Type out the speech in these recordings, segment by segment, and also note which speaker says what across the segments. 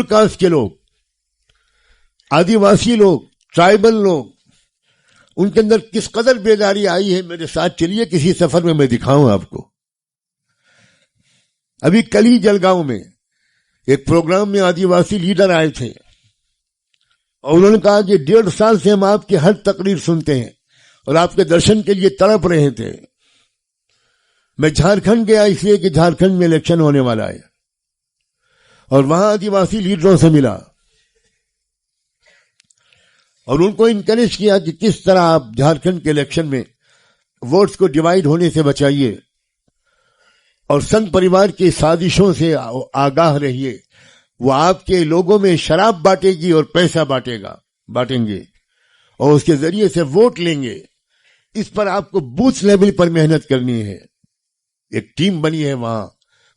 Speaker 1: Cost کے لوگ، آدیواسی لوگ، ٹرائبل لوگ، ان کے اندر کس قدر بیداری آئی ہے، میرے ساتھ چلیے کسی سفر میں دکھاؤں آپ کو. ابھی کل ہی جلگاؤں میں ایک پروگرام میں آدیواسی لیڈر آئے تھے اور انہوں نے کہا کہ 1.5 سال سے ہم آپ کی ہر تقریر سنتے ہیں اور آپ کے درشن کے لیے تڑپ رہے تھے. میں جھارکھنڈ گیا اس لیے کہ جھارکھنڈ میں الیکشن ہونے والا ہے اور وہاں آدیواسی لیڈروں سے ملا اور ان کو انکریج کیا کہ کس طرح آپ جھارکھنڈ کے الیکشن میں ووٹس کو ڈیوائیڈ ہونے سے بچائیے اور سنگھ پریوار کی سازشوں سے آگاہ رہیے. وہ آپ کے لوگوں میں شراب بانٹے گی اور پیسہ بانٹیں گے اور اس کے ذریعے سے ووٹ لیں گے. اس پر آپ کو بوتھ لیول پر محنت کرنی ہے. ایک ٹیم بنی ہے وہاں،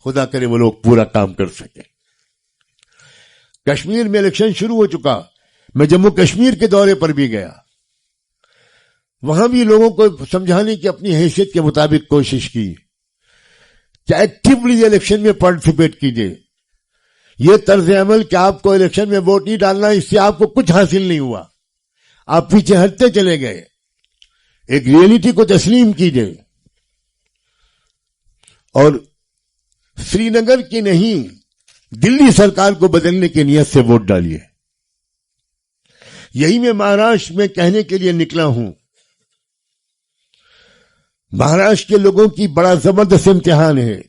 Speaker 1: خدا کرے وہ لوگ پورا کام کر سکیں. کشمیر میں الیکشن شروع ہو چکا، میں جموں کشمیر کے دورے پر بھی گیا، وہاں بھی لوگوں کو سمجھانے کی اپنی حیثیت کے مطابق کوشش کی کہ ایکٹیولی الیکشن میں پارٹیسپیٹ کیجئے. یہ طرز عمل کہ آپ کو الیکشن میں ووٹ نہیں ڈالنا، اس سے آپ کو کچھ حاصل نہیں ہوا، آپ پیچھے ہٹتے چلے گئے. ایک ریئلٹی کو تسلیم کیجئے اور سری نگر کی نہیں دلی سرکار کو بدلنے کی نیت سے ووٹ ڈالیے. یہی میں مہاراشٹر میں کہنے کے لیے نکلا ہوں. مہاراشٹر کے لوگوں کی بڑا زبردست امتحان ہے.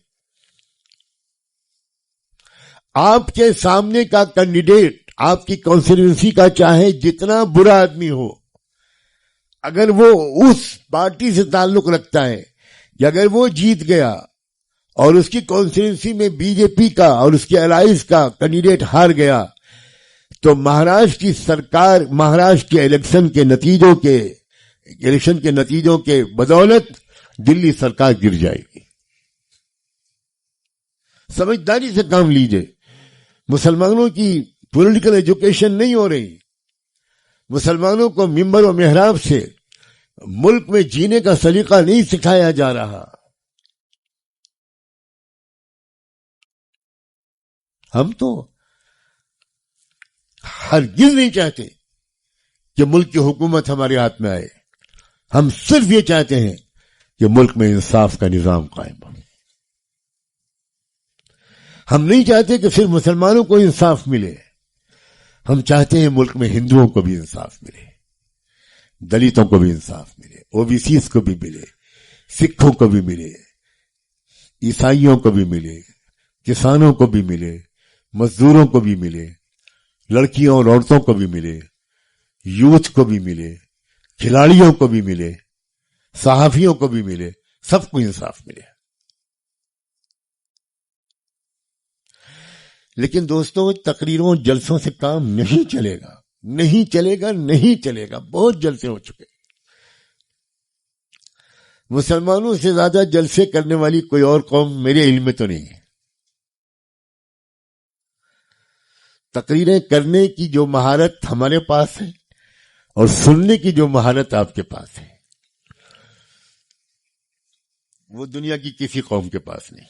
Speaker 1: آپ کے سامنے کا کینڈیڈیٹ آپ کی کانسٹیٹوئنسی کا چاہے جتنا برا آدمی ہو، اگر وہ اس پارٹی سے تعلق رکھتا ہے کہ اگر وہ جیت گیا اور اس کی کانسٹیٹوئنسی میں بی جے پی کا اور اس کے الائز کا کینڈیڈیٹ ہار گیا تو مہاراشٹر کی سرکار مہاراشٹر کے الیکشن کے نتیجوں کے بدولت دلی سرکار گر جائے گی. سمجھداری سے کام لیجئے. مسلمانوں کی پولیٹیکل ایجوکیشن نہیں ہو رہی. مسلمانوں کو ممبر و محراب سے ملک میں جینے کا سلیقہ نہیں سکھایا جا رہا. ہم تو ہرگز نہیں چاہتے کہ ملک کی حکومت ہمارے ہاتھ میں آئے. ہم صرف یہ چاہتے ہیں کہ ملک میں انصاف کا نظام قائم ہو. ہم نہیں چاہتے کہ صرف مسلمانوں کو انصاف ملے، ہم چاہتے ہیں ملک میں ہندوؤں کو بھی انصاف ملے، دلتوں کو بھی انصاف ملے، او بی سیز کو بھی ملے، سکھوں کو بھی ملے، عیسائیوں کو بھی ملے، کسانوں کو بھی ملے، مزدوروں کو بھی ملے، لڑکیوں اور عورتوں کو بھی ملے، یوتھ کو بھی ملے، کھلاڑیوں کو بھی ملے، صحافیوں کو بھی ملے، سب کو انصاف ملے. لیکن دوستو تقریروں جلسوں سے کام نہیں چلے گا. بہت جلسے ہو چکے. مسلمانوں سے زیادہ جلسے کرنے والی کوئی اور قوم میرے علم میں تو نہیں ہے. تقریریں کرنے کی جو مہارت ہمارے پاس ہے اور سننے کی جو مہارت آپ کے پاس ہے وہ دنیا کی کسی قوم کے پاس نہیں.